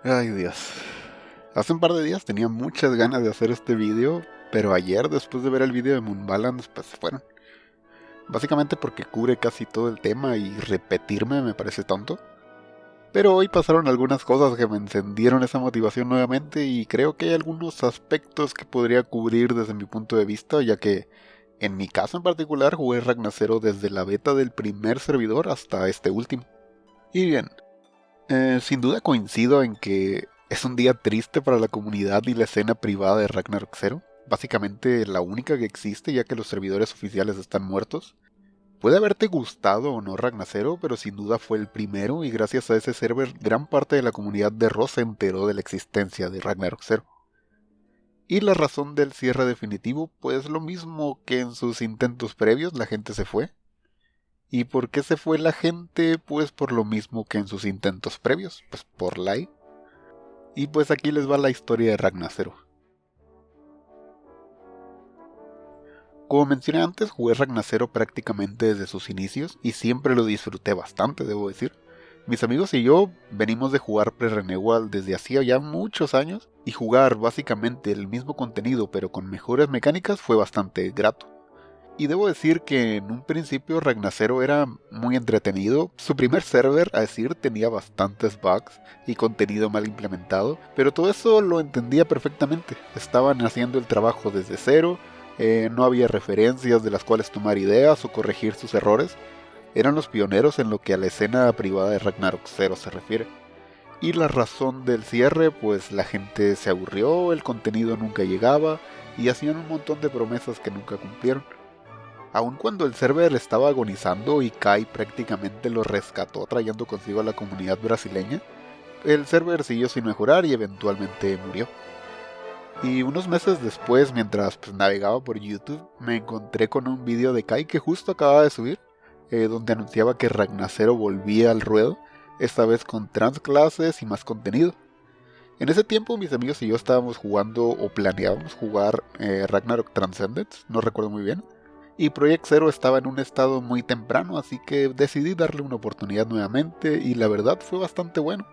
Ay, Dios. Hace un par de días tenía muchas ganas de hacer este vídeo, pero ayer, después de ver el vídeo de Moonbalance, pues se fueron. Básicamente porque cubre casi todo el tema y repetirme me parece tonto. Pero hoy pasaron algunas cosas que me encendieron esa motivación nuevamente y creo que hay algunos aspectos que podría cubrir desde mi punto de vista, ya que en mi caso en particular jugué Ragnar Zero desde la beta del primer servidor hasta este último. Y bien, sin duda coincido en que es un día triste para la comunidad y la escena privada de Ragnarok Zero, básicamente la única que existe ya que los servidores oficiales están muertos. Puede haberte gustado o no Ragnar Zero, pero sin duda fue el primero y gracias a ese server gran parte de la comunidad de Ro se enteró de la existencia de Ragnarok Zero. Y la razón del cierre definitivo, pues lo mismo que en sus intentos previos, la gente se fue. ¿Y por qué se fue la gente? Pues por lo mismo que en sus intentos previos, pues por Lai. Y pues aquí les va la historia de Ragnar Zero. Como mencioné antes, jugué Ragnar Zero prácticamente desde sus inicios y siempre lo disfruté bastante, debo decir. Mis amigos y yo venimos de jugar Pre-Renewal desde hacía ya muchos años y jugar básicamente el mismo contenido pero con mejores mecánicas fue bastante grato. Y debo decir que en un principio Ragnar Zero era muy entretenido. Su primer server, a decir, tenía bastantes bugs y contenido mal implementado, pero todo eso lo entendía perfectamente. Estaban haciendo el trabajo desde cero, no había referencias de las cuales tomar ideas o corregir sus errores. Eran los pioneros en lo que a la escena privada de Ragnarok Zero se refiere. Y la razón del cierre, pues la gente se aburrió, el contenido nunca llegaba y hacían un montón de promesas que nunca cumplieron. Aun cuando el server estaba agonizando y Kai prácticamente lo rescató trayendo consigo a la comunidad brasileña, el server siguió sin mejorar y eventualmente murió. Y unos meses después, mientras navegaba por YouTube, me encontré con un vídeo de Kai que justo acababa de subir, donde anunciaba que Ragnar Zero volvía al ruedo, esta vez con transclases y más contenido. En ese tiempo mis amigos y yo estábamos jugando o planeábamos jugar Ragnarok Transcendence, no recuerdo muy bien, y Project Zero estaba en un estado muy temprano, así que decidí darle una oportunidad nuevamente y la verdad fue bastante bueno.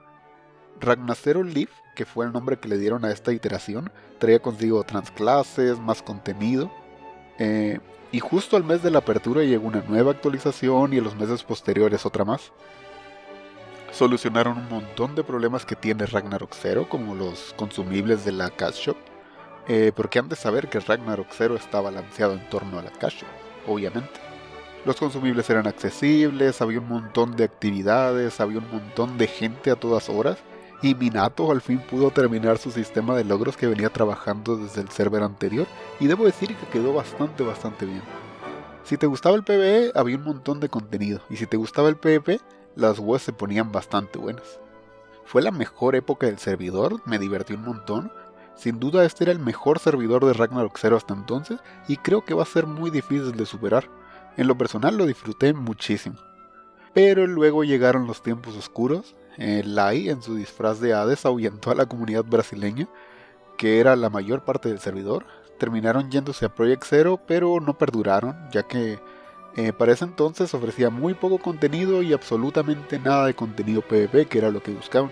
Ragnar Zero Leaf, que fue el nombre que le dieron a esta iteración, traía consigo transclases, más contenido, y justo al mes de la apertura llegó una nueva actualización y en los meses posteriores otra más. Solucionaron un montón de problemas que tiene Ragnarok Zero, como los consumibles de la Cash Shop, porque han de saber que Ragnarok Zero está balanceado en torno a la Cash Shop, obviamente. Los consumibles eran accesibles, había un montón de actividades, había un montón de gente a todas horas, y Minato al fin pudo terminar su sistema de logros que venía trabajando desde el server anterior, y debo decir que quedó bastante bien. Si te gustaba el PvE, había un montón de contenido, y si te gustaba el PvP, las webs se ponían bastante buenas. Fue la mejor época del servidor, me divertí un montón. Sin duda este era el mejor servidor de Ragnarok Zero hasta entonces y creo que va a ser muy difícil de superar. En lo personal lo disfruté muchísimo. Pero luego llegaron los tiempos oscuros. Lai en su disfraz de Hades ahuyentó a la comunidad brasileña, que era la mayor parte del servidor. Terminaron yéndose a Project Zero, pero no perduraron, ya que para ese entonces ofrecía muy poco contenido y absolutamente nada de contenido PvP, que era lo que buscaban.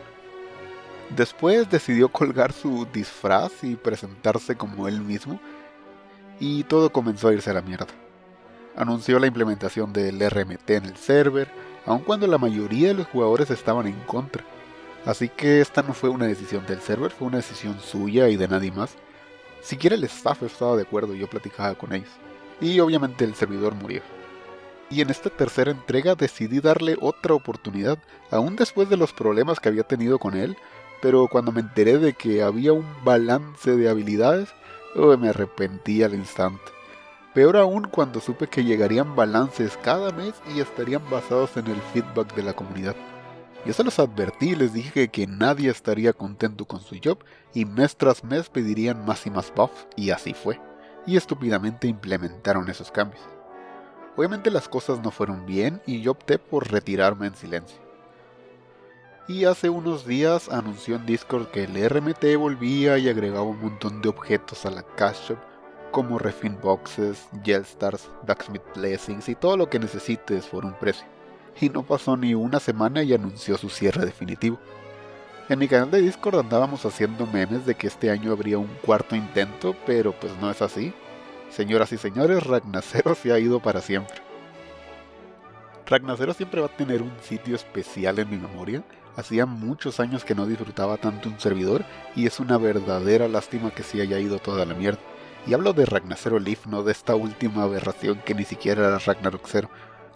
Después decidió colgar su disfraz y presentarse como él mismo, y todo comenzó a irse a la mierda. Anunció la implementación del RMT en el server, aun cuando la mayoría de los jugadores estaban en contra. Así que esta no fue una decisión del server, fue una decisión suya y de nadie más. Siquiera el staff estaba de acuerdo y yo platicaba con ellos. Y obviamente el servidor murió. Y en esta tercera entrega decidí darle otra oportunidad, aún después de los problemas que había tenido con él, pero cuando me enteré de que había un balance de habilidades, me arrepentí al instante. Peor aún cuando supe que llegarían balances cada mes y estarían basados en el feedback de la comunidad. Yo se los advertí y les dije que nadie estaría contento con su job y mes tras mes pedirían más y más buffs, y así fue. Y estúpidamente implementaron esos cambios. Obviamente las cosas no fueron bien y yo opté por retirarme en silencio. Y hace unos días anunció en Discord que el RMT volvía y agregaba un montón de objetos a la Cash Shop, como Refin Boxes, Stars, Blacksmith Blessings y todo lo que necesites por un precio. Y no pasó ni una semana y anunció su cierre definitivo. En mi canal de Discord andábamos haciendo memes de que este año habría un cuarto intento, pero pues no es así. Señoras y señores, Ragnacero se ha ido para siempre. Ragnacero siempre va a tener un sitio especial en mi memoria. Hacía muchos años que no disfrutaba tanto un servidor y es una verdadera lástima que se haya ido toda la mierda. Y hablo de Ragnacero Leaf, no de esta última aberración que ni siquiera era Ragnarok 0.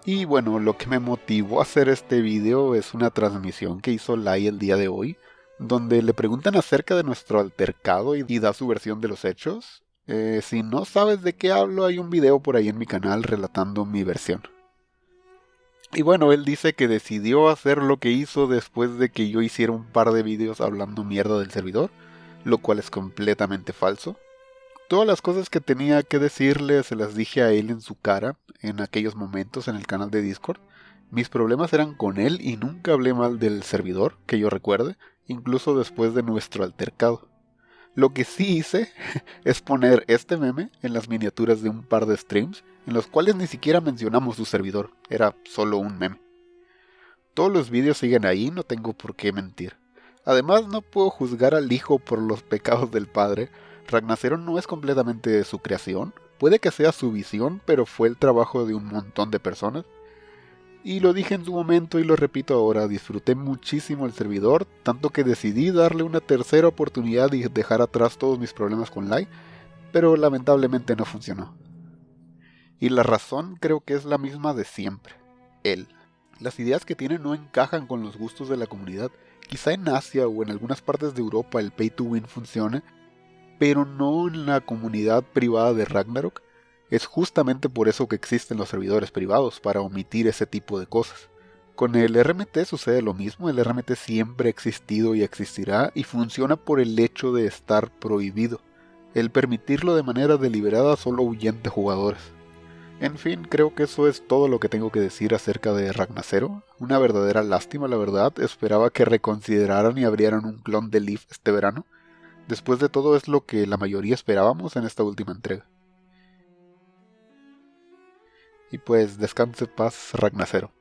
Y bueno, lo que me motivó a hacer este video es una transmisión que hizo Lai el día de hoy, donde le preguntan acerca de nuestro altercado y da su versión de los hechos. Si no sabes de qué hablo, hay un video por ahí en mi canal relatando mi versión. Y bueno, él dice que decidió hacer lo que hizo después de que yo hiciera un par de videos hablando mierda del servidor, lo cual es completamente falso. Todas las cosas que tenía que decirle se las dije a él en su cara en aquellos momentos en el canal de Discord. Mis problemas eran con él y nunca hablé mal del servidor, que yo recuerde, incluso después de nuestro altercado. Lo que sí hice es poner este meme en las miniaturas de un par de streams, en los cuales ni siquiera mencionamos su servidor, era solo un meme. Todos los vídeos siguen ahí, no tengo por qué mentir. Además, no puedo juzgar al hijo por los pecados del padre. Ragnacero no es completamente su creación, puede que sea su visión, pero fue el trabajo de un montón de personas. Y lo dije en su momento y lo repito ahora, disfruté muchísimo el servidor, tanto que decidí darle una tercera oportunidad y dejar atrás todos mis problemas con Lai, pero lamentablemente no funcionó. Y la razón creo que es la misma de siempre, él. Las ideas que tiene no encajan con los gustos de la comunidad. Quizá en Asia o en algunas partes de Europa el pay to win funcione, pero no en la comunidad privada de Ragnarok. Es justamente por eso que existen los servidores privados, para omitir ese tipo de cosas. Con el RMT sucede lo mismo, el RMT siempre ha existido y existirá, y funciona por el hecho de estar prohibido. El permitirlo de manera deliberada solo ahuyenta jugadores. En fin, creo que eso es todo lo que tengo que decir acerca de Ragnacero. Una verdadera lástima, la verdad. Esperaba que reconsideraran y abrieran un clon de Leaf este verano. Después de todo es lo que la mayoría esperábamos en esta última entrega. Y pues descanse en paz, Ragnacero.